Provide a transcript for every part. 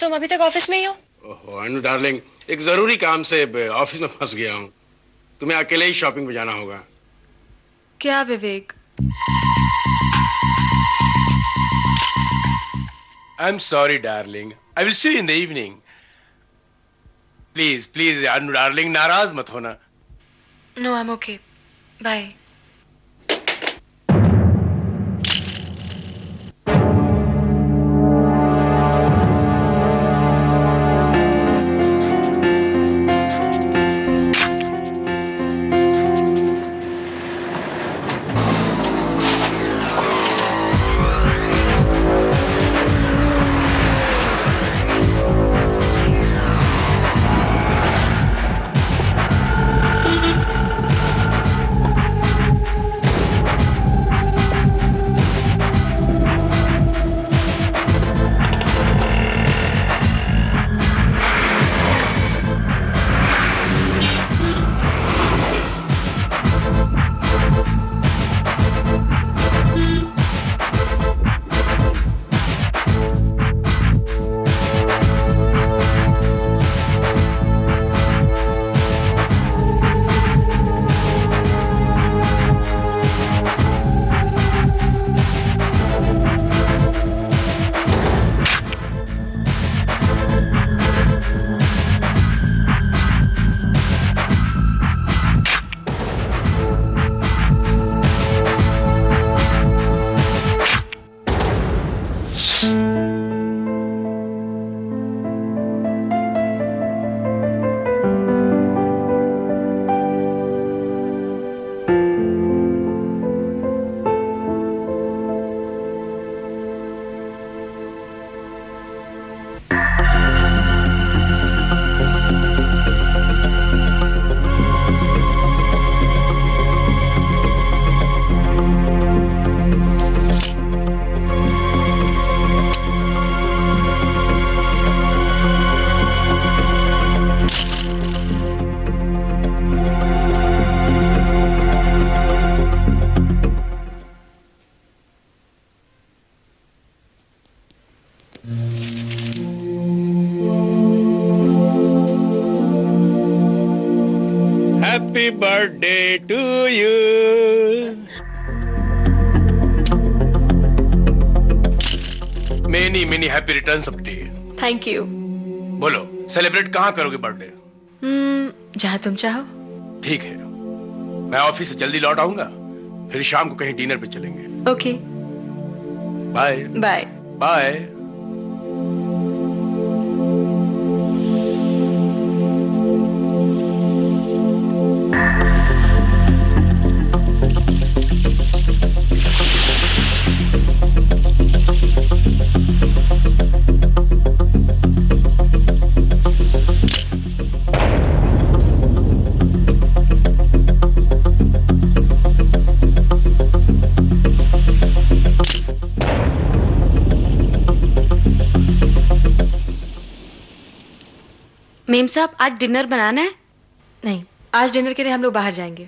तुम अभी तक ऑफिस में ही हो? ओहो अनु डार्लिंग, एक जरूरी काम से ऑफिस में फंस गया हूँ। तुम्हें अकेले ही शॉपिंग पे जाना होगा। क्या Vivek? I am sorry darling, I will see you in the evening. Please please Anu darling, नाराज मत होना। No I am okay, bye. Happy birthday to you. Many happy returns of day. Thank you. बोलो, celebrate कहाँ करोगे birthday? जहाँ तुम चाहो। ठीक है, मैं ऑफिस से जल्दी लौट आऊंगा, फिर शाम को कहीं डिनर पे चलेंगे। Okay, bye bye bye. मेम साहब, आज डिनर बनाना है? नहीं, आज डिनर के लिए हम लोग बाहर जाएंगे।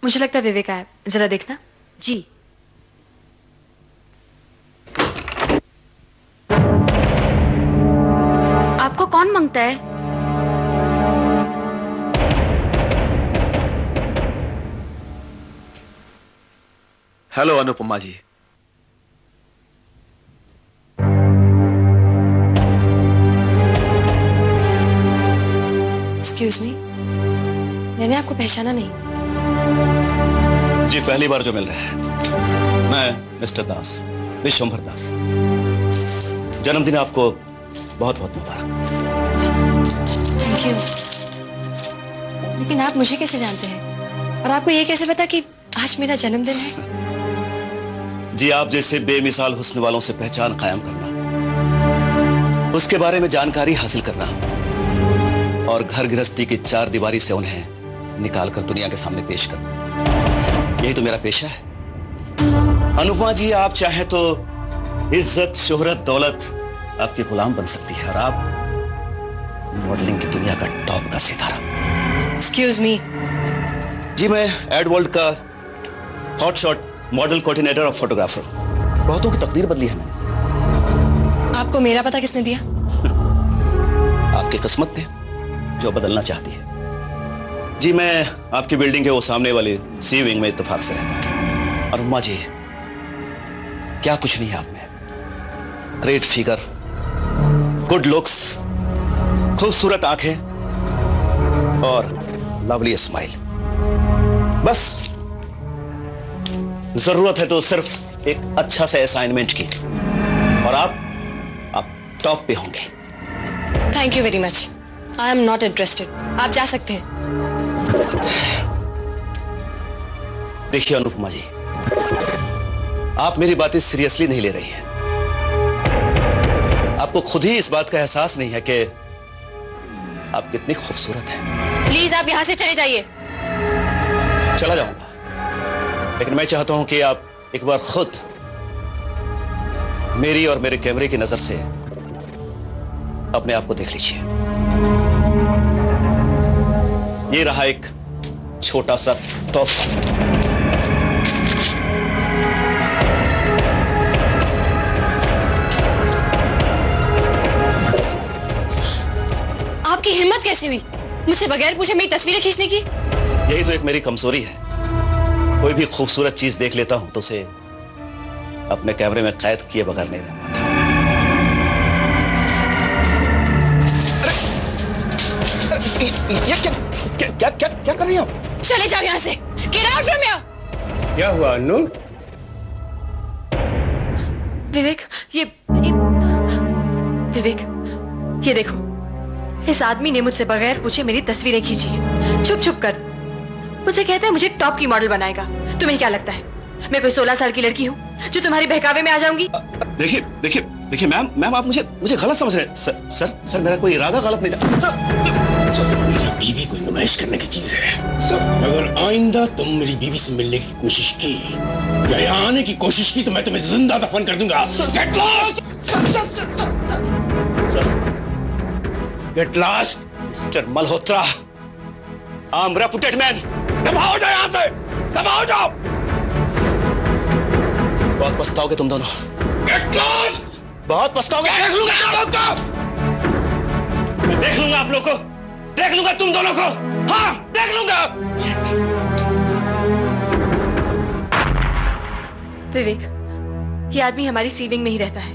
मुझे लगता है विवेक आया, जरा देखना। जी। आपको कौन मांगता है? हेलो अनुपमा जी। एक्सक्यूज मी, मैंने आपको पहचाना नहीं। जी पहली बार जो मिल रहे हैं। मैं मिस्टर दास, विश्वंभर दास। जन्मदिन आपको बहुत बहुत मुबारक। Thank you. लेकिन आप मुझे कैसे जानते हैं और आपको ये कैसे पता कि आज मेरा जन्मदिन है? जी आप जैसे बेमिसाल हुस्न वालों से पहचान कायम करना, उसके बारे में जानकारी हासिल करना और घर गृहस्थी की चार दीवारी से उन्हें निकालकर दुनिया के सामने पेश करना, यही तो मेरा पेशा है। अनुपमा जी आप चाहें तो इज्जत, शोहरत, दौलत आपके गुलाम बन सकती है और आप मॉडलिंग की दुनिया का टॉप का सितारा। Excuse me. जी मैं एडवर्ल्ड का हॉट शॉट मॉडल कोऑर्डिनेटर और फोटोग्राफर। बहुतों की तकदीर बदली है मैंने। आपको मेरा पता किसने दिया? आपकी किस्मत ने, जो बदलना चाहती है। जी, मैं आपकी बिल्डिंग के वो सामने वाली सी विंग में इत्तेफाक से रहता हूं। और अम्मा जी, क्या कुछ नहीं है आप में। ग्रेट फिगर, गुड लुक्स, खूबसूरत आंखें और लवली स्माइल। बस जरूरत है तो सिर्फ एक अच्छा सा असाइनमेंट की, और आप टॉप पे होंगे। Thank you very much. I am not interested. आप जा सकते हैं। देखिए अनुपमा जी, आप मेरी बातें सीरियसली नहीं ले रही हैं। आपको खुद ही इस बात का एहसास नहीं है कि आप कितनी खूबसूरत हैं। प्लीज आप यहां से चले जाइए। चला जाऊंगा, लेकिन मैं चाहता हूं कि आप एक बार खुद मेरी और मेरे कैमरे की नजर से अपने आप को देख लीजिए। ये रहा एक छोटा सा तोहफा। आपकी हिम्मत कैसे हुई मुझसे बगैर पूछे मेरी तस्वीरें खींचने की? यही तो एक मेरी कमजोरी है। कोई भी खूबसूरत चीज देख लेता हूं तो उसे अपने कैमरे में कैद किए बगैर नहीं रह पाता। ये क्या कर रही हो? चले जाओ यहाँ से। Get out from here! क्या हुआ अनु? विवेक, ये विवेक, ये देखो, इस आदमी ने मुझसे बगैर पूछे मेरी तस्वीरें खींची हैं। छुप छुप कर मुझसे कहता है मुझे टॉप की मॉडल बनाएगा। तुम्हें क्या लगता है मैं कोई 16 साल की लड़की हूँ जो तुम्हारी बहकावे में आ जाऊंगी? देखिए देखिए देखिए मैम आप मुझे गलत समझ रहे हैं। सर मेरा कोई इरादा गलत नहीं था। मेरी बीवी कोई नुमाइश करने की चीज है। अगर आइंदा तुम मेरी बीवी से मिलने की कोशिश की या यहाँ आने की कोशिश की तो मैं तुम्हें जिंदा दफन कर दूंगा। Get lost! Mister Malhotra, I am reputed man. दबाओ जाओ यहाँ से, दबाओ जाओ। बहुत पछताओगे तुम दोनों। Get lost! बहुत पछताओगे। देख लूंगा तुम लोग को। मैं देख लूंगा आप लोग को, देख लूंगा तुम दोनों को। हाँ, देख लूंगा। विवेक, ये आदमी हमारी सी विंग में ही रहता है।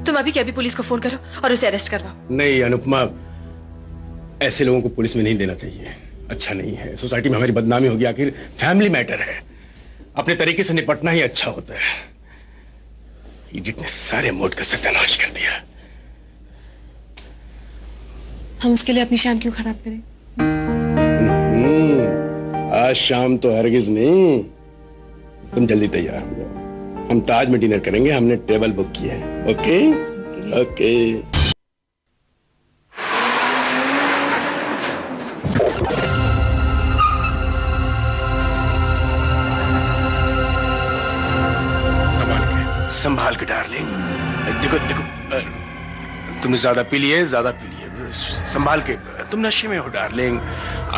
तुम अभी के अभी पुलिस को फोन करो और उसे अरेस्ट करवाओ। नहीं अनुपमा, ऐसे लोगों को पुलिस में नहीं देना चाहिए। अच्छा नहीं है, सोसाइटी में हमारी बदनामी होगी। आखिर फैमिली मैटर है, अपने तरीके से निपटना ही अच्छा होता है। इडियट ने सारे मूड का सत्यानाश कर दिया। हम उसके लिए अपनी शाम क्यों खराब करें? आज शाम तो हरगिज नहीं। तुम जल्दी तैयार हो जाओ, हम ताज में डिनर करेंगे। हमने टेबल बुक किया है। Okay okay. संभाल के डार्लिंग। देखो देखो, तुमने ज्यादा पी लिए, ज्यादा पी लिए। संभाल के, तुम नशे में हो डार्लिंग।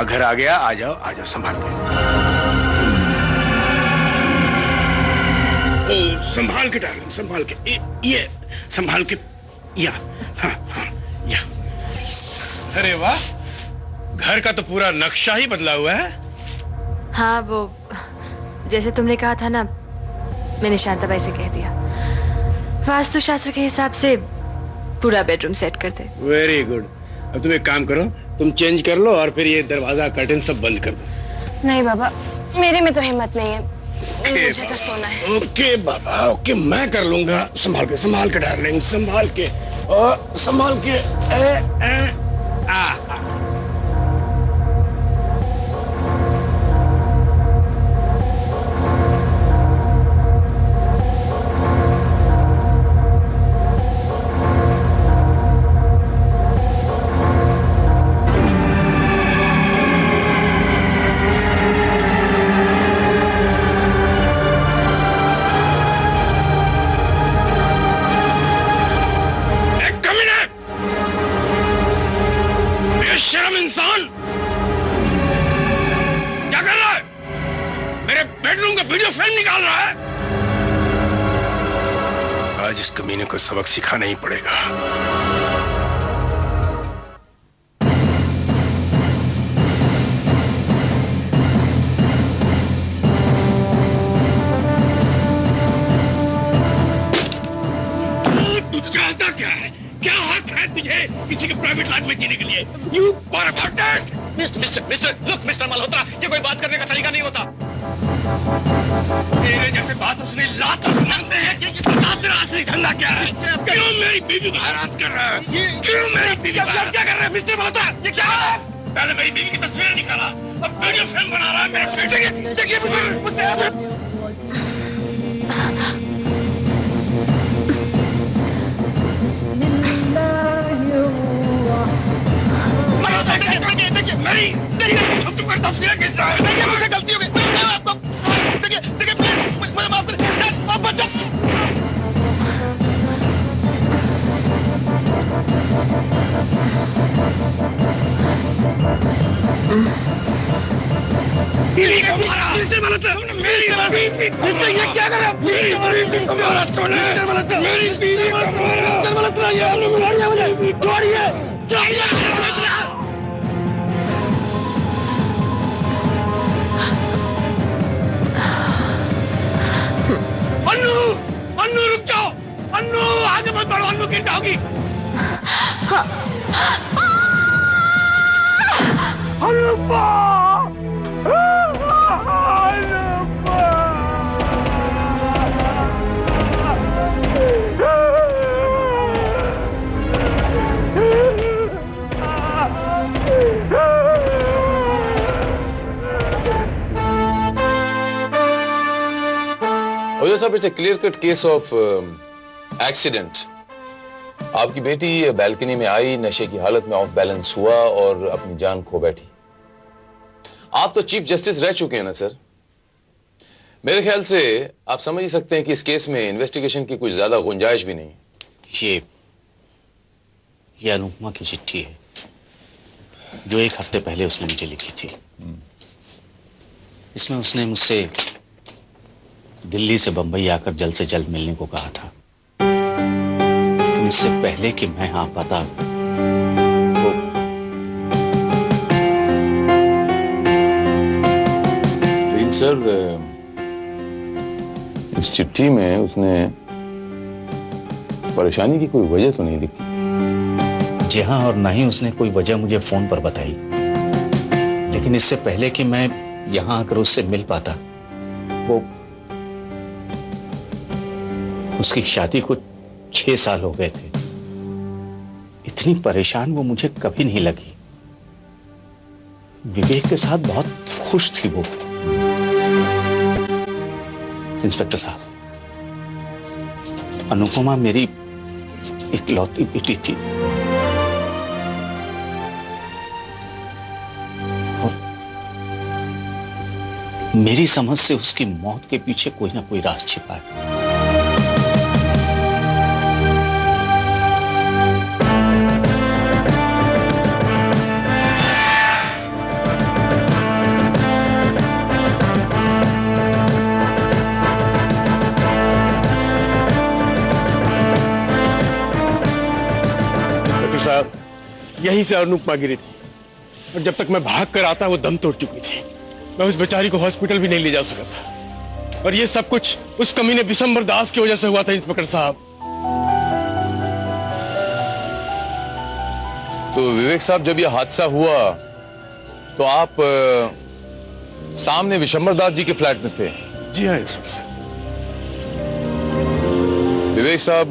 घर आ गया, आ जाओ संभाल के। संभाल के डार्लिंग, संभाल के। ये संभाल के। या हाँ हाँ या। अरे वाह, घर का तो पूरा नक्शा ही बदला हुआ है। हाँ, वो जैसे तुमने कहा था ना, मैंने शांताबाई से कह दिया। वास्तुशास्त्र के हिसाब से पूरा बेडरूम सेट कर दे। Very good. अब तुम एक काम करो, तुम चेंज कर लो और फिर ये दरवाजा कर्टन सब बंद कर दो। नहीं बाबा, मेरे में तो हिम्मत नहीं है। मुझे तो सोना है। ओके बाबा, ओके, मैं कर लूंगा। संभाल के डार्लिंग, संभाल के। और संभाल के। इस कमीने को सबक सिखाना ही पड़ेगा। तू चाहता क्या है? क्या हक है तुझे किसी के प्राइवेट लाइफ में जीने के लिए? You perverted! Look mister Malhotra, ये कोई बात करने का तरीका नहीं होता। तेरे जैसे बात उसने लात सुनाते हैं कि तेरा असली धंधा क्या है? क्यों मेरी बीवी को हरास कर रहा है? क्यों मेरी बीवी को क्या कर रहा है मिस्टर मल्होत्रा? ये क्या है? पहले मेरी बीवी की तस्वीरें निकाला, अब वीडियो फिल्म बना रहा है मेरे बेटे की। देखिए मुझसे मेरी छुप कर तस्वीरें खींचता है। देखिए मुझसे गलती हो गई, मैं आपको देखिए प्लीज मुझे माफ करें, आप बचा। बीवी को मारा मिस्टर मल्होत्रा, मिस्टर ये क्या कर रहा है? मिस्टर मल्होत्रा, मेरी बीवी को मारा मिस्टर मल्होत्रा, ये छोड़िए। अन्नू रुक जाओ, अन्नू आगे मत बढ़ो, अन्नू गिर जाओगी। अन्नूप्पा, ओझा साहब, it's a clear cut case of accident. आपकी बेटी बैल्कनी में आई, नशे की हालत में ऑफ बैलेंस हुआ और अपनी जान खो बैठी। आप तो चीफ जस्टिस रह चुके हैं ना सर? मेरे ख्याल से आप समझ ही सकते हैं कि इस केस में इन्वेस्टिगेशन की कुछ ज्यादा गुंजाइश भी नहीं। ये अनुपमा की चिट्ठी है जो 1 हफ्ते पहले उसने मुझे लिखी थी। इसमें उसने मुझसे दिल्ली से बंबई आकर जल्द से जल्द मिलने को कहा था, लेकिन इससे पहले कि मैं आ पाता वो लेकिन सर, इस चिट्ठी में उसने परेशानी की कोई वजह तो नहीं लिखी। जी हाँ, और ना ही उसने कोई वजह मुझे फोन पर बताई, लेकिन इससे पहले कि मैं यहां आकर उससे मिल पाता, वो उसकी शादी को 6 साल हो गए थे। इतनी परेशान वो मुझे कभी नहीं लगी। विवेक के साथ बहुत खुश थी वो। इंस्पेक्टर साहब, अनुपमा मेरी इकलौती बेटी थी और मेरी समझ से उसकी मौत के पीछे कोई ना कोई राज छिपा है। साहब, यहीं से अनुपमा गिरी थी और जब तक मैं भाग कर आता वो दम तोड़ चुकी थी। मैं उस बेचारी को हॉस्पिटल भी नहीं ले जा सका था और ये सब कुछ उस कमीने बिशंबर दास की वजह से हुआ था। इंस्पेक्टर साहब, तो विवेक साहब, जब यह हादसा हुआ तो आप सामने विशंबर दास जी के फ्लैट में थे? जी हाँ इंस्पेक्टर साहब। विवेक साहब,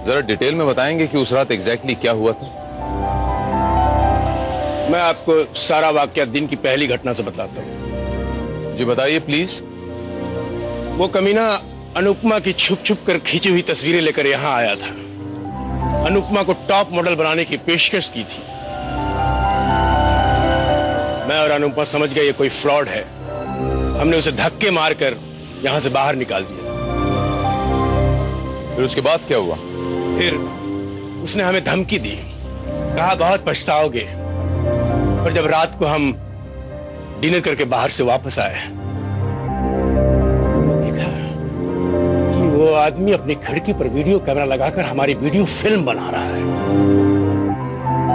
जरा डिटेल में बताएंगे कि उस रात एग्जैक्टली क्या हुआ था? मैं आपको सारा वाकया दिन की पहली घटना से बताता हूँ। जी बताइए प्लीज। वो कमीना अनुपमा की छुप छुप कर खींची हुई तस्वीरें लेकर यहाँ आया था। अनुपमा को टॉप मॉडल बनाने की पेशकश की थी। मैं और अनुपमा समझ गए ये कोई फ्रॉड है। हमने उसे धक्के मारकर यहाँ से बाहर निकाल दिया। फिर उसके बाद क्या हुआ? फिर उसने हमें धमकी दी, कहा बहुत पछताओगे। और जब रात को हम डिनर करके बाहर से वापस आए, देखा कि वो वो आदमी अपनी खिड़की पर वीडियो कैमरा लगाकर हमारी वीडियो फिल्म बना रहा है।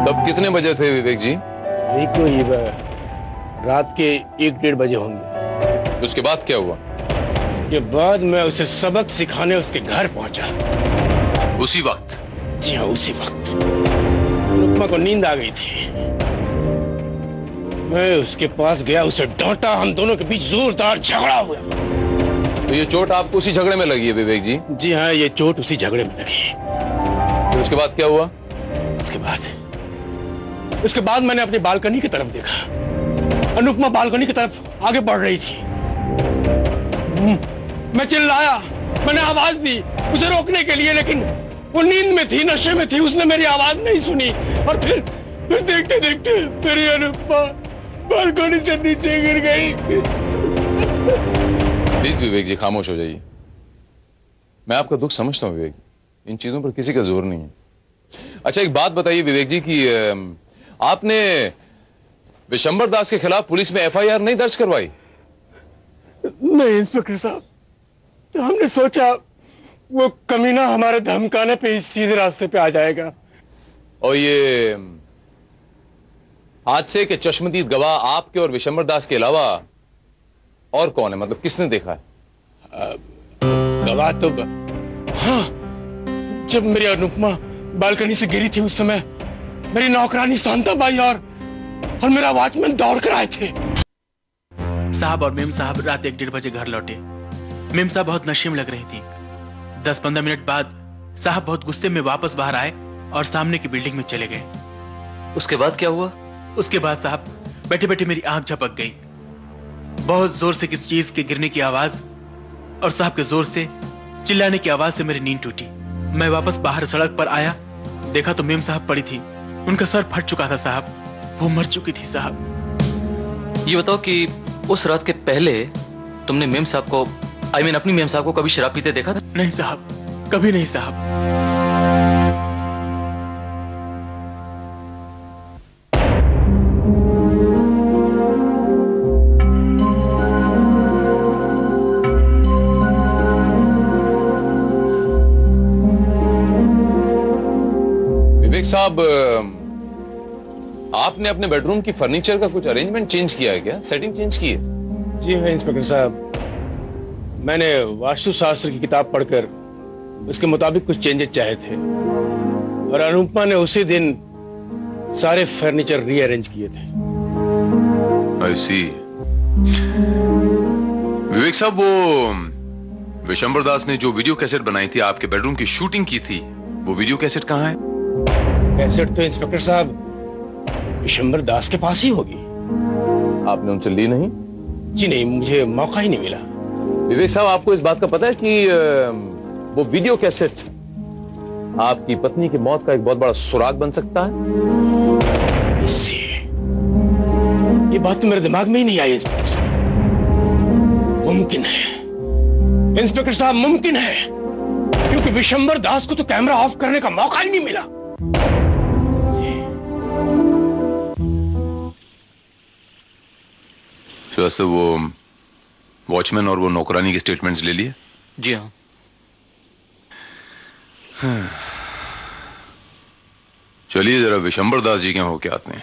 तब कितने बजे थे विवेक जी? यही कोई रात के 1-1:30 बजे होंगे। उसके बाद क्या हुआ? उसके बाद मैं उसे सबक सिखाने उसके घर पहुंचा। उसी वक्त? जी हाँ, उसी वक्त। अनुपमा को नींद आ गई थी। मैं उसके पास गया, उसे डांटा, हम दोनों के बीच जोरदार झगड़ा हुआ। तो ये चोट आपको उसी झगड़े में लगी है विवेक जी? जी हाँ, ये चोट उसी झगड़े में लगी। तो उसके बाद क्या हुआ? उसके बाद मैंने अपनी बालकनी की तरफ देखा। अनुपमा बालकनी की तरफ आगे बढ़ रही थी। मैं चिल्लाया, मैंने आवाज दी उसे रोकने के लिए, लेकिन वो नींद में थी, नशे में थी, उसने मेरी आवाज नहीं सुनी। और फिर देखते देखते मेरी अनुपमा बालकनी से नीचे गिर गई। प्लीज विवेक जी खामोश हो जाइए। मैं आपका दुख समझता हूं विवेक, इन चीजों पर किसी का जोर नहीं है। अच्छा एक बात बताइए विवेक जी कि आपने विशंबर दास के खिलाफ पुलिस में एफआईआर नहीं दर्ज करवाई? नहीं इंस्पेक्टर साहब, तो हमने सोचा वो कमीना हमारे धमकाने पे इस सीधे रास्ते पे आ जाएगा। और ये हादसे के चश्मदीद गवाह आपके और विशंबर दास के अलावा और कौन है? मतलब किसने देखा है? गवाह तो हाँ, जब मेरी अनुपमा बालकनी से गिरी थी उस समय मेरी नौकरानी शांताबाई और मेरा वॉचमैन दौड़ कर आए थे। साहब और मेम साहब रात 1-1:30 बजे घर लौटे। मेम साहब बहुत नशे में लग रही थी। 10-15 मिनट बाद साहब बहुत गुस्से में वापस बाहर आए और सामने की बिल्डिंग में चले गए। उसके बाद क्या हुआ? उसके बाद साहब बैठे बैठे मेरी आंख झपक गई। बहुत जोर से किसी चीज के गिरने की आवाज और साहब के जोर से चिल्लाने की आवाज से मेरी नींद टूटी। मैं वापस बाहर सड़क पर आया, देखा तो मेम साहब पड़ी थी। उनका सर फट चुका था साहब, वो मर चुकी थी साहब। ये बताओ कि उस रात के पहले तुमने मेम साहब को, अपनी मेम साहब को कभी शराब पीते देखा था? नहीं साहब, कभी नहीं साहब। विवेक साहब, आपने अपने बेडरूम की फर्नीचर का कुछ अरेंजमेंट चेंज किया है क्या? सेटिंग चेंज की है? जी हाँ इंस्पेक्टर साहब, मैंने वास्तुशास्त्र की किताब पढ़कर उसके मुताबिक कुछ चेंजेस चाहे थे और अनुपमा ने उसी दिन सारे फर्नीचर रीअरेंज किए थे। I see। विवेक साहब, वो विशंबर दास ने जो वीडियो कैसेट बनाई थी, आपके बेडरूम की शूटिंग की थी, वो वीडियो कैसेट कहाँ है? कैसेट तो इंस्पेक्टर साहब विशंबर दास के पास ही होगी। आपने उनसे ली नहीं? जी नहीं, मुझे मौका ही नहीं मिला। विवेक साहब, आपको इस बात का पता है कि वो वीडियो कैसेट आपकी पत्नी की मौत का एक बहुत बड़ा सुराग बन सकता है? इससे ये बात तो मेरे दिमाग में ही नहीं आई इंस्पेक्टर साहब। मुमकिन है इंस्पेक्टर साहब, मुमकिन है, क्योंकि विशंबर दास को तो कैमरा ऑफ करने का मौका ही नहीं मिला। वैसे वो वॉचमैन और वो नौकरानी के स्टेटमेंट्स ले लिए? जी हाँ। चलिए जरा विशंबर दास जी के यहाँ होके आते हैं।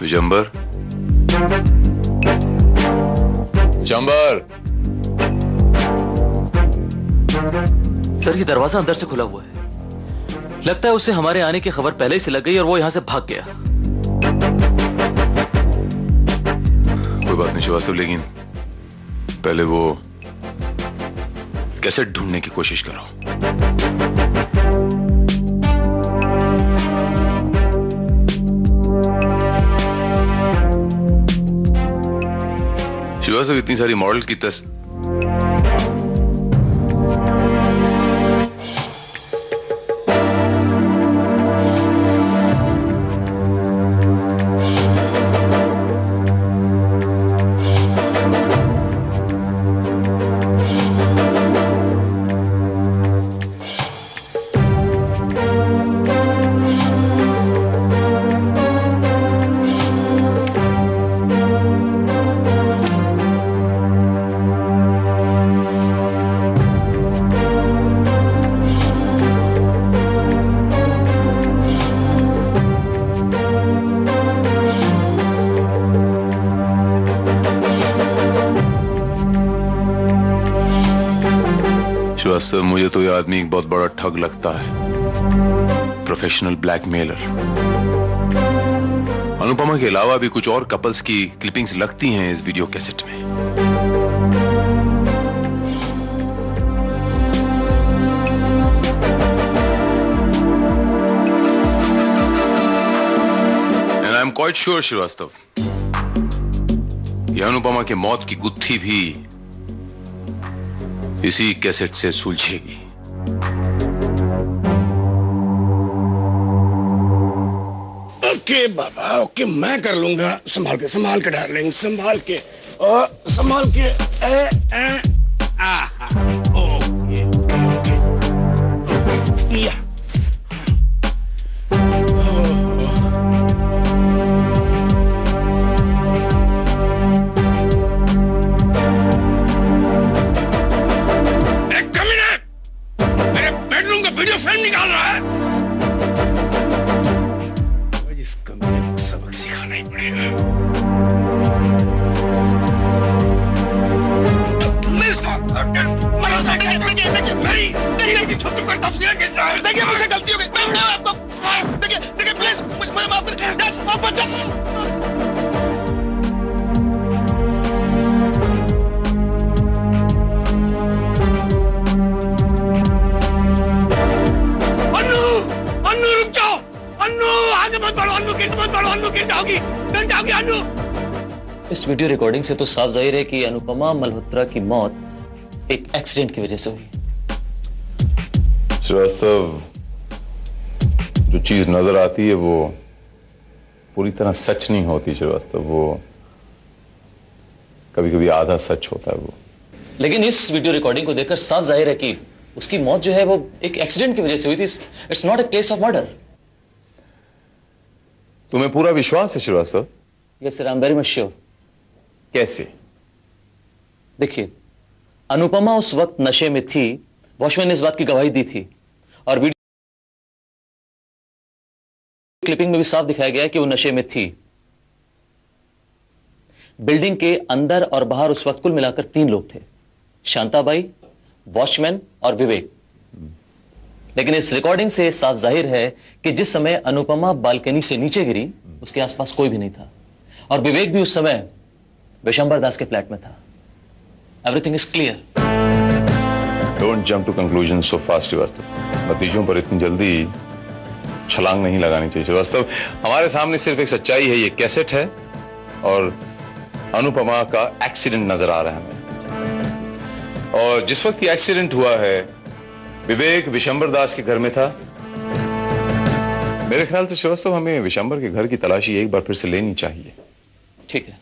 विशंबर, विशंबर। सर, ये दरवाजा अंदर से खुला हुआ है। लगता है उसे हमारे आने की खबर पहले ही से लग गई और वो यहां से भाग गया। कोई बात नहीं श्रीवास्तव, लेकिन पहले वो कैसेट ढूंढने की कोशिश करो। श्रीवास्तव, इतनी सारी मॉडल्स की श्रीवास्तव, मुझे तो ये आदमी एक बहुत बड़ा ठग लगता है, प्रोफेशनल ब्लैकमेलर। अनुपमा के अलावा भी कुछ और कपल्स की क्लिपिंग्स लगती हैं इस वीडियो कैसेट में। And I am quite sure Shrivastava, कि अनुपमा के मौत की गुत्थी भी इसी कैसेट से सुलझेगी। ओके बाबा, ओके, मैं कर लूंगा। संभाल के डार्लिंग, संभाल के और संभाल के। ओके या वीडियो फिल्म निकाल रहा है। इस कमीने को सबक सिखाना ही पड़ेगा। देखिए मुझसे गलती हो गई, मैं आपको देखिए प्लीज मुझे माफ करें। इस वीडियो रिकॉर्डिंग से तो साफ जाहिर है कि अनुपमा मल्होत्रा की मौत एक एक्सीडेंट की वजह से हुई। श्रीवास्तव, जो चीज नजर आती है वो पूरी तरह सच नहीं होती श्रीवास्तव, वो कभी कभी आधा सच होता है वो। लेकिन इस वीडियो रिकॉर्डिंग को देखकर साफ जाहिर है कि उसकी मौत जो है वो एक एक्सीडेंट की वजह से हुई थी। It's not a case of murder. तुम्हें पूरा विश्वास है Shrivastava? Yes sir, I am very much sure. कैसे? देखिए, अनुपमा उस वक्त नशे में थी, वॉचमैन ने इस बात की गवाही दी थी, और वीडियो क्लिपिंग में भी साफ दिखाया गया है कि वो नशे में थी। बिल्डिंग के अंदर और बाहर उस वक्त कुल मिलाकर 3 लोग थे, शांताबाई, वॉचमैन और विवेक। लेकिन इस रिकॉर्डिंग से साफ जाहिर है कि जिस समय अनुपमा बालकनी से नीचे गिरी उसके आसपास कोई भी नहीं था, और विवेक भी उस समय विशंबर दास के फ्लैट में था। Everything is clear. Don't jump to conclusion so fast Shrivastava. नतीजों पर इतनी जल्दी छलांग नहीं लगानी चाहिए श्रीवास्तव। हमारे सामने सिर्फ एक सच्चाई है, ये कैसेट है और अनुपमा का एक्सीडेंट नजर आ रहा है हमें। और जिस वक्त ये एक्सीडेंट हुआ है विवेक विशंबर दास के घर में था। मेरे ख्याल से श्रीवास्तव हमें विशंबर के घर की तलाशी एक बार फिर से लेनी चाहिए। ठीक है।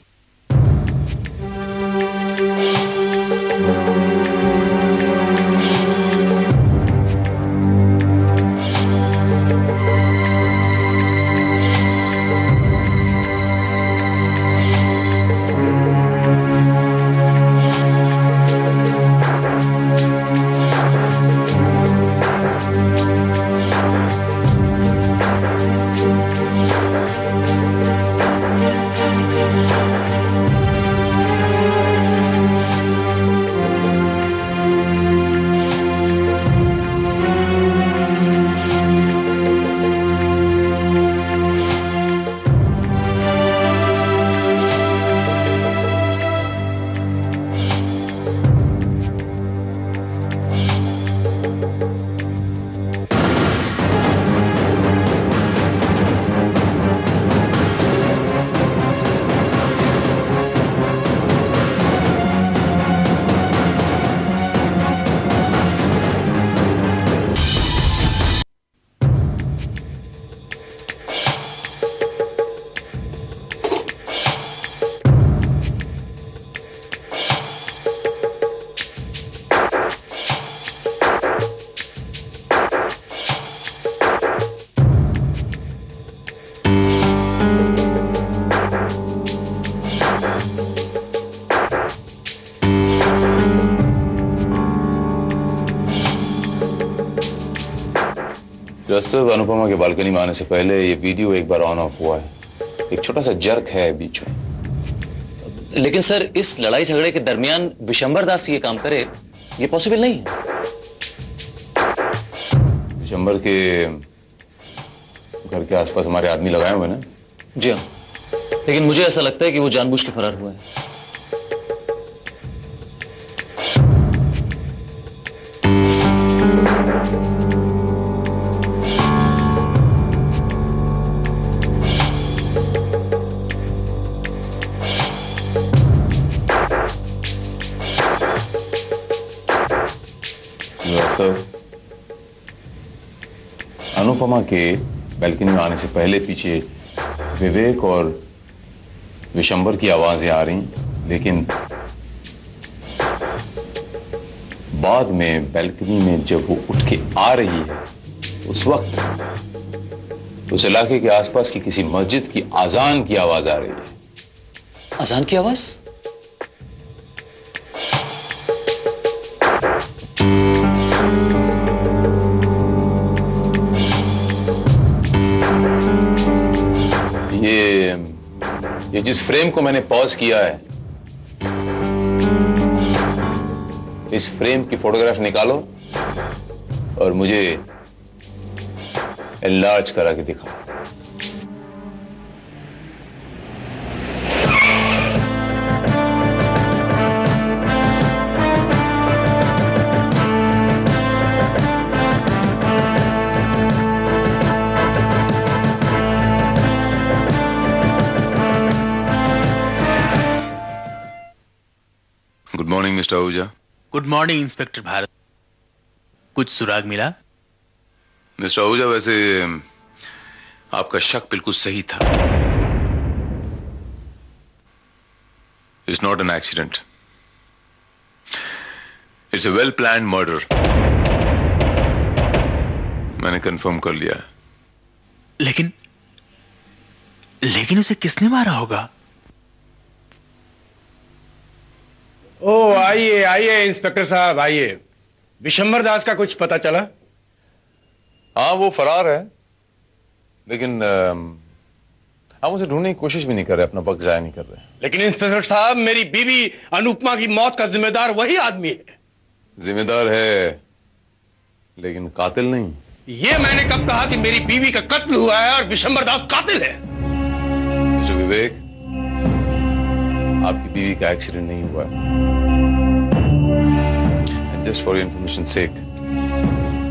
जस्टिस अनुपमा के बालकनी में आने से पहले ये वीडियो एक बार ऑन ऑफ हुआ है। एक छोटा सा जर्क है बीच में। लेकिन सर, इस लड़ाई झगड़े के दरमियान विशंबर दास ये काम करे, ये पॉसिबल नहीं है। दिसंबर के घर के आसपास हमारे आदमी लगाए हुए ना? जी हाँ, लेकिन मुझे ऐसा लगता है कि वो जानबूझ के फरार हुआ है। अनुपमा के बैल्कनी में आने से पहले पीछे विवेक और विशंबर की आवाजें आ रही, लेकिन बाद में बैल्कनी में जब वो उठ के आ रही है उस वक्त उस इलाके के आसपास की किसी मस्जिद की अजान की आवाज आ रही है। अजान की आवाज? ये जिस फ्रेम को मैंने पॉज किया है, इस फ्रेम की फोटोग्राफ निकालो और मुझे एनलार्ज करा के दिखाओ। Good morning mister Ahuja. Good morning inspector Bharat. कुछ सुराग मिला? मिस्टर आहूजा, वैसे आपका शक बिल्कुल सही था। It's not an accident, it's a well planned murder. मैंने कंफर्म कर लिया। लेकिन उसे किसने मारा होगा? ओ आइए आइए इंस्पेक्टर साहब आइए। विशंबर दास का कुछ पता चला? हाँ, वो फरार है, लेकिन हम उसे ढूंढने की कोशिश भी नहीं कर रहे, अपना वक्त जाया नहीं कर रहे। लेकिन इंस्पेक्टर साहब, मेरी बीवी अनुपमा की मौत का जिम्मेदार वही आदमी है। जिम्मेदार है, लेकिन कातिल नहीं। ये मैंने कब कहा कि मेरी बीवी का कत्ल हुआ है और विशंबर दास कातिल है? मिस्टर विवेक, आपकी बीवी का एक्सीडेंट नहीं हुआ है। And just for your information sake,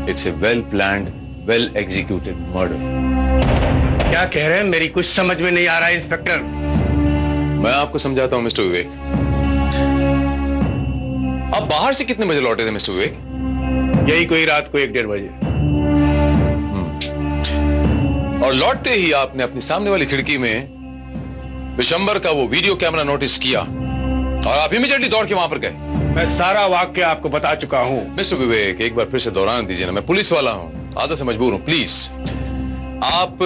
it's a well planned, well executed murder. क्या कह रहे हैं? मेरी कुछ समझ में नहीं आ रहा है इंस्पेक्टर। मैं आपको समझाता हूं मिस्टर विवेक। आप बाहर से कितने बजे लौटे थे मिस्टर विवेक? यही कोई रात को 1-1:30 बजे। और लौटते ही आपने अपनी सामने वाली खिड़की में विशंबर का वो वीडियो कैमरा नोटिस किया और आप इमीडिएटली दौड़ के वहां पर गए। मैं सारा वाक्य आपको बता चुका हूं। मिस्टर विवेक, एक बार फिर से दोहराने दीजिए ना, मैं पुलिस वाला हूं, आदत से मजबूर हूं, प्लीज। आप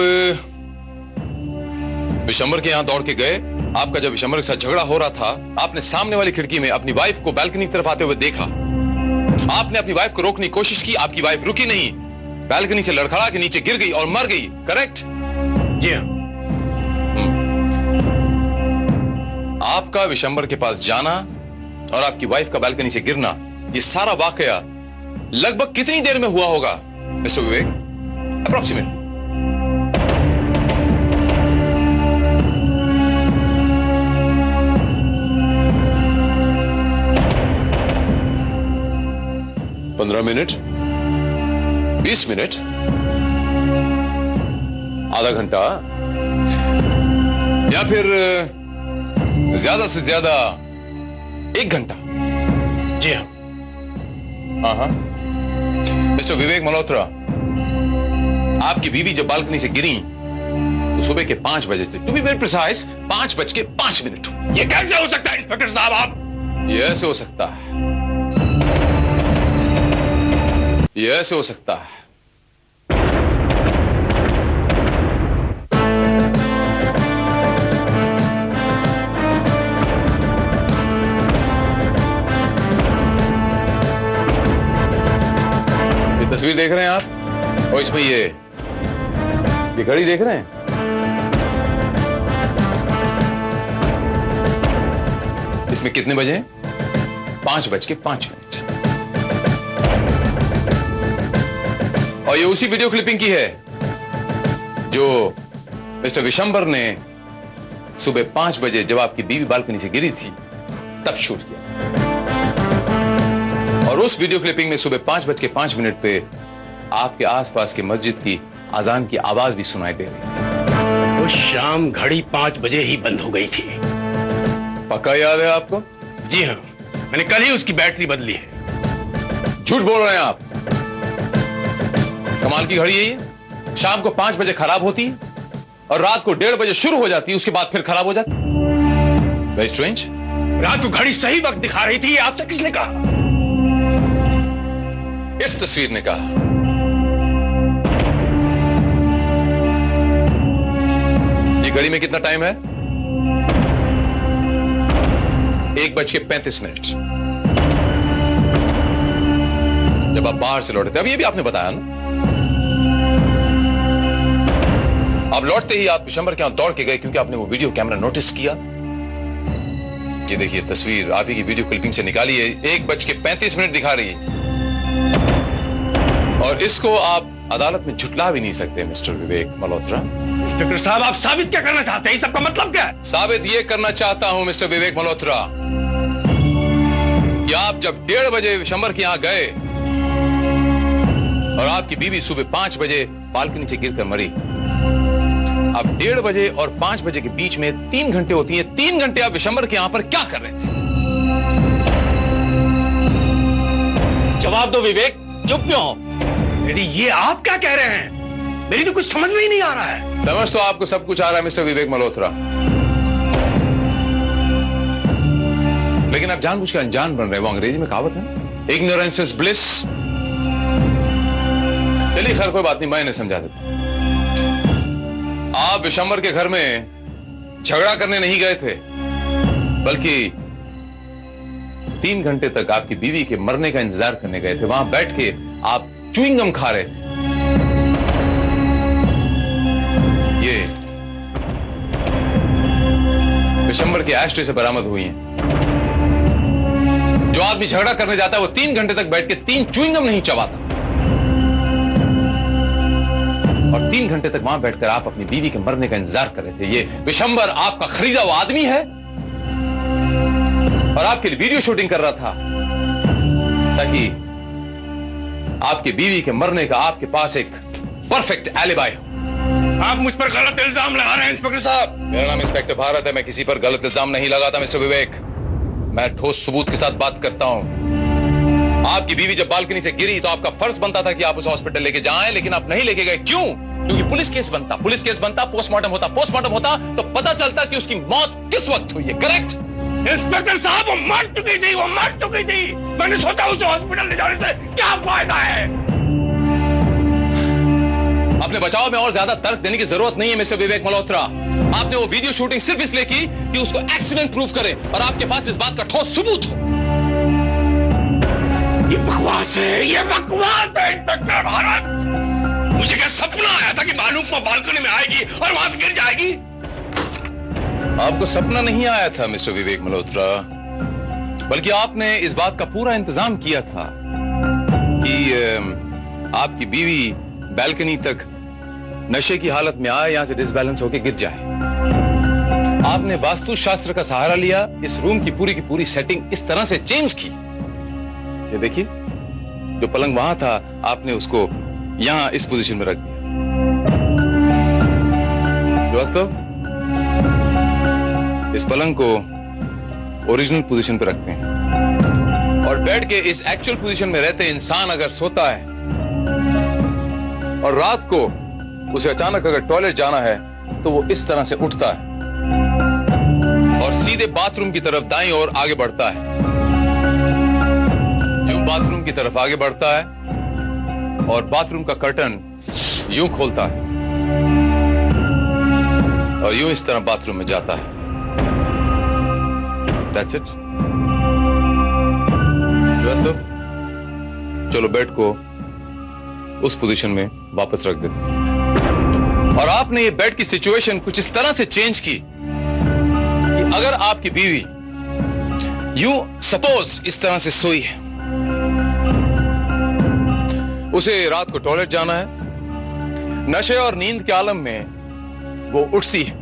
विशंबर के यहां दौड़ के गए। आपका जब विशंबर के साथ झगड़ा हो रहा था, आपने सामने वाली खिड़की में अपनी वाइफ को बैल्कनी की तरफ आते हुए देखा। आपने अपनी वाइफ को रोकने की कोशिश की, आपकी वाइफ रुकी नहीं, बैल्कनी से लड़खड़ा के नीचे गिर गई और मर गई, करेक्ट? जी हाँ। आपका विशंबर के पास जाना और आपकी वाइफ का बैल्कनी से गिरना, ये सारा वाकया लगभग कितनी देर में हुआ होगा मिस्टर विवेक? अप्रोक्सीमेटली। पंद्रह मिनट, 20 मिनट, आधा घंटा, या फिर ज्यादा से ज्यादा 1 घंटा? जी हाँ। हाँ। मिस्टर विवेक मल्होत्रा, आपकी बीवी जब बालकनी से गिरी तो सुबह के 5 बजे थे, टू बी वेरी प्रिसाइज 5:05। ये कैसे हो सकता है इंस्पेक्टर साहब? आप ये ऐसे हो सकता है, ये ऐसे हो सकता है। तस्वीर देख रहे हैं आप, और इसमें ये घड़ी देख रहे हैं? इसमें कितने बजे? 5:05। और ये उसी वीडियो क्लिपिंग की है जो मिस्टर विशंबर ने सुबह 5 बजे जब आपकी बीवी बालकनी से गिरी थी तब शूट किया। और उस वीडियो क्लिपिंग में सुबह 5:05 पे आपके आसपास के मस्जिद की अजान की आवाज भी सुनाई दे रही थी। वो शाम घड़ी 5 बजे ही बंद हो गई थी। पक्का याद है आपको? जी हाँ, मैंने कल ही उसकी बैटरी बदली है। झूठ बोल रहे हैं आप। कमाल की घड़ी है ये। शाम को 5 बजे खराब होती है और रात को 1:30 बजे शुरू हो जाती है, उसके बाद फिर खराब हो जाती है। Very strange. रात को घड़ी सही वक्त दिखा रही थी, आपसे किसने कहा? इस तस्वीर ने कहा। ये घड़ी में कितना टाइम है? 1:35। जब आप बाहर से लौटे थे, अब ये भी आपने बताया ना। आप लौटते ही आप विशंबर के यहां दौड़ के गए क्योंकि आपने वो वीडियो कैमरा नोटिस किया। ये देखिए तस्वीर आप ही की वीडियो क्लिपिंग से निकाली है, 1:35 दिखा रही है। और इसको आप अदालत में झुटला भी नहीं सकते मिस्टर विवेक मल्होत्रा। इंस्पेक्टर साहब, आप साबित क्या करना चाहते हैं? इस सबका मतलब क्या है? साबित ये करना चाहता हूं मिस्टर विवेक मल्होत्रा कि आप जब 1:30 बजे विशंबर के यहां गए और आपकी बीवी सुबह 5 बजे बालकनी से गिरकर मरी, अब 1:30 बजे और 5 बजे के बीच में 3 घंटे होती हैं। 3 घंटे आप विशंबर के यहां पर क्या कर रहे थे? जवाब दो विवेक, चुप क्यों? डैडी, ये आप क्या कह रहे हैं? मेरी तो कुछ समझ में ही नहीं आ रहा है। समझ तो आपको सब कुछ आ रहा है मिस्टर विवेक मल्होत्रा, लेकिन आप जानबूझ के अनजान बन रहे हो। अंग्रेजी में कहावत है, इग्नोरेंस इज ब्लिस। चलिए खैर कोई बात नहीं, मैं इन्हें समझा देता हूं। आप विशंबर के घर में झगड़ा करने नहीं गए थे, बल्कि 3 घंटे तक आपकी बीवी के मरने का इंतजार करने गए थे। वहां बैठ के आप च्युइंगम खा रहे थे। ये विशंबर के एस्ट्रे से बरामद हुई हैं। जो आदमी झगड़ा करने जाता है वो 3 घंटे तक बैठ के 3 च्युइंगम नहीं चबाता। और 3 घंटे तक वहां बैठकर आप अपनी बीवी के मरने का इंतजार कर रहे थे। ये विशंबर आपका खरीदा हुआ आदमी है और आपके लिए वीडियो शूटिंग कर रहा था ताकि आपकी बीवी के मरने का आपके पास एक परफेक्ट एलिबाई हो। आप मुझ पर गलत इल्जाम लगा रहे हैं इंस्पेक्टर साहब। मेरा नाम इंस्पेक्टर भारत है, मैं किसी पर गलत इल्जाम नहीं लगाता मिस्टर विवेक। मैं ठोस सबूत के साथ बात करता हूं। आपकी बीवी जब बालकनी से गिरी तो आपका फर्ज बनता था कि आप उसे हॉस्पिटल लेके जाएं, लेकिन आप नहीं लेके गए। क्यों? क्योंकि पुलिस केस बनता, पोस्टमार्टम होता तो पता चलता कि उसकी मौत किस वक्त हुई है। करेक्ट? इंस्पेक्टर साहब, वो मर चुकी थी। मैंने सोचा उसे हॉस्पिटल ले जाने से क्या फायदा है। अपने बचाव में और ज्यादा तर्क देने की जरूरत नहीं है मिस्टर विवेक मल्होत्रा। आपने वो वीडियो शूटिंग सिर्फ इसलिए की कि उसको एक्सीडेंट प्रूफ करें और आपके पास इस बात का ठोस सबूत हो। ये बकवास है इंस्पेक्टर भारत। मुझे क्या सपना आया था कि मालूम बालकनी में आएगी और वहां से गिर जाएगी? आपको सपना नहीं आया था मिस्टर विवेक मल्होत्रा, बल्कि आपने इस बात का पूरा इंतजाम किया था कि आपकी बीवी बालकनी तक नशे की हालत में आए, यहां से डिसबैलेंस होकर गिर जाए। आपने वास्तुशास्त्र का सहारा लिया, इस रूम की पूरी सेटिंग इस तरह से चेंज की। ये देखिए, जो पलंग वहां था आपने उसको यहां इस पोजीशन में रख दिया। दोस्तों, इस पलंग को ओरिजिनल पोजीशन पर रखते हैं और बेड के इस एक्चुअल पोजीशन में रहते इंसान अगर सोता है और रात को उसे अचानक अगर टॉयलेट जाना है तो वो इस तरह से उठता है और सीधे बाथरूम की तरफ दाईं ओर आगे बढ़ता है। यूं बाथरूम की तरफ आगे बढ़ता है और बाथरूम का कर्टन यूं खोलता है और यूं इस तरह बाथरूम में जाता है। That's it. दोस्तों, चलो बेड को उस पोजीशन में वापस रख देते हैं। और आपने ये बेड की सिचुएशन कुछ इस तरह से चेंज की कि अगर आपकी बीवी यूं सपोज इस तरह से सोई है उसे रात को टॉयलेट जाना है, नशे और नींद के आलम में वो उठती है।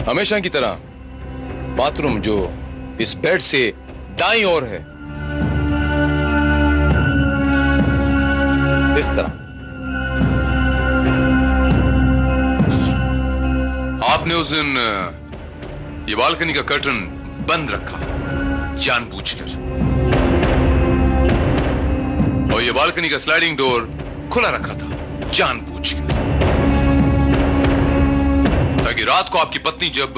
हमेशा की तरह बाथरूम जो इस बेड से दाईं ओर है, इस तरह। आपने उस दिन ये बालकनी का कर्टन बंद रखा जानबूझकर, और ये बालकनी का स्लाइडिंग डोर खुला रखा था जानबूझकर, ताकि रात को आपकी पत्नी जब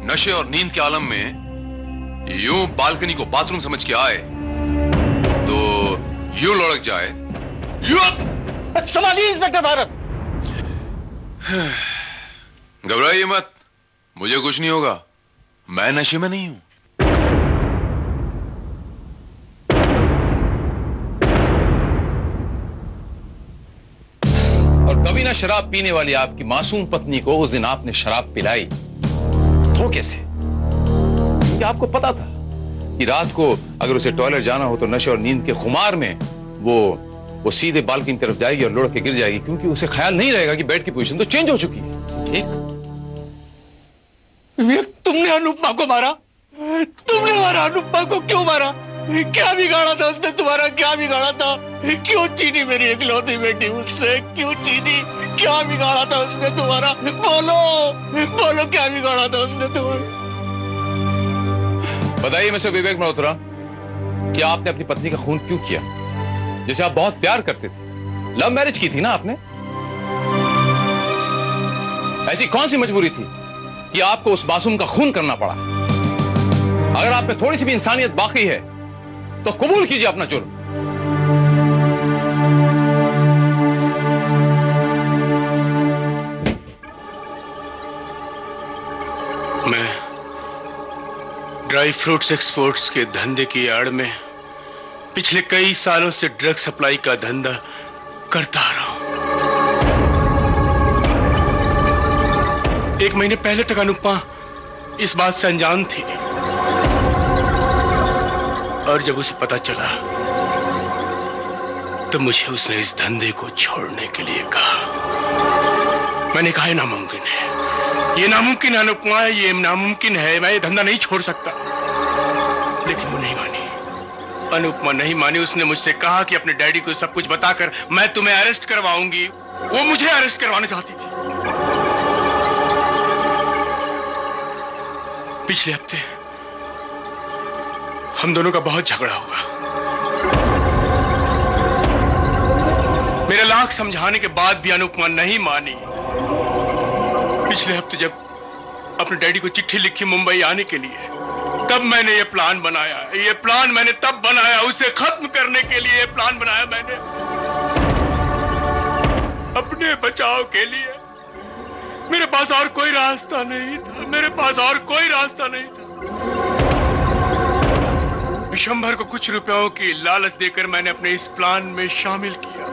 नशे और नींद के आलम में यूं बालकनी को बाथरूम समझ के आए तो यूं लुढ़क जाए। संभालिए इंस्पेक्टर भारत। घबराइए मत, मुझे कुछ नहीं होगा, मैं नशे में नहीं हूं। और कभी ना शराब पीने वाली आपकी मासूम पत्नी को उस दिन आपने शराब पिलाई, धोखे से, क्योंकि आपको पता था कि रात को अगर उसे टॉयलेट जाना हो तो नशे और नींद के खुमार में वो सीधे बालकनी की तरफ जाएगी और लुढ़क के गिर जाएगी, क्योंकि उसे ख्याल नहीं रहेगा कि बेड की पोजीशन तो चेंज हो चुकी है। ठीक? तुमने अनुपमा को मारा? तुमने मारा अनुपमा को? क्यों मारा? क्या बिगाड़ा था उसने तुम्हारा? क्या बिगाड़ा था? क्यों छीनी मेरी इकलौती बेटी मुझसे? क्यों छीनी? क्या बिगाड़ा था उसने तुम्हारा? बोलो बोलो, क्या बिगाड़ा था उसने तुम्हारा? बताइए मिस्टर विवेक मल्होत्रा, कि आपने अपनी पत्नी का खून क्यों किया, जिसे आप बहुत प्यार करते थे? लव मैरिज की थी ना आपने? ऐसी कौन सी मजबूरी थी कि आपको उस मासूम का खून करना पड़ा? अगर आप में थोड़ी सी भी इंसानियत बाकी है तो कबूल कीजिए अपना जुर्म। मैं ड्राई फ्रूट्स एक्सपोर्ट्स के धंधे की आड़ में पिछले कई सालों से ड्रग सप्लाई का धंधा करता आ रहा हूं। 1 महीने पहले तक अनुपमा इस बात से अनजान थी, और जब उसे पता चला तो मुझे उसने इस धंधे को छोड़ने के लिए कहा। मैंने कहा, यह नामुमकिन है, ये नामुमकिन है अनुपमा, ये नामुमकिन है, मैं ये धंधा नहीं छोड़ सकता। लेकिन वो नहीं मानी, अनुपमा नहीं मानी। उसने मुझसे कहा कि अपने डैडी को सब कुछ बताकर मैं तुम्हें अरेस्ट करवाऊंगी। वो मुझे अरेस्ट करवाना चाहती थी। पिछले हफ्ते हम दोनों का बहुत झगड़ा हुआ। मेरे लाख समझाने के बाद भी अनुपमा नहीं मानी। पिछले हफ्ते जब अपने डैडी को चिट्ठी लिखी मुंबई आने के लिए, तब मैंने ये प्लान बनाया। ये प्लान मैंने तब बनाया, उसे खत्म करने के लिए ये प्लान बनाया मैंने, अपने बचाव के लिए। मेरे पास और कोई रास्ता नहीं था, मेरे पास और कोई रास्ता नहीं था। विशंभर को कुछ रुपयों की लालच देकर मैंने अपने इस प्लान में शामिल किया,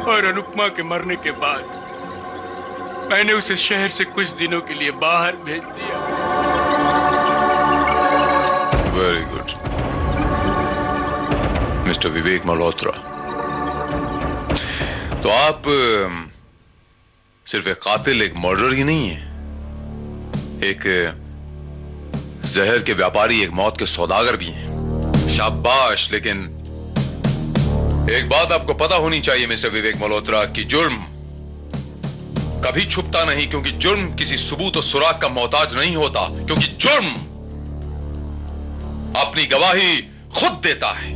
और अनुपमा के मरने के बाद मैंने उसे शहर से कुछ दिनों के लिए बाहर भेज दिया। वेरी गुड मिस्टर विवेक मल्होत्रा। तो आप सिर्फ एक कातिल, एक मर्डर ही नहीं है, एक जहर के व्यापारी, एक मौत के सौदागर भी हैं। शाबाश। लेकिन एक बात आपको पता होनी चाहिए मिस्टर विवेक मल्होत्रा, कि जुर्म कभी छुपता नहीं, क्योंकि जुर्म किसी सबूत और सुराग का मोहताज नहीं होता, क्योंकि जुर्म अपनी गवाही खुद देता है।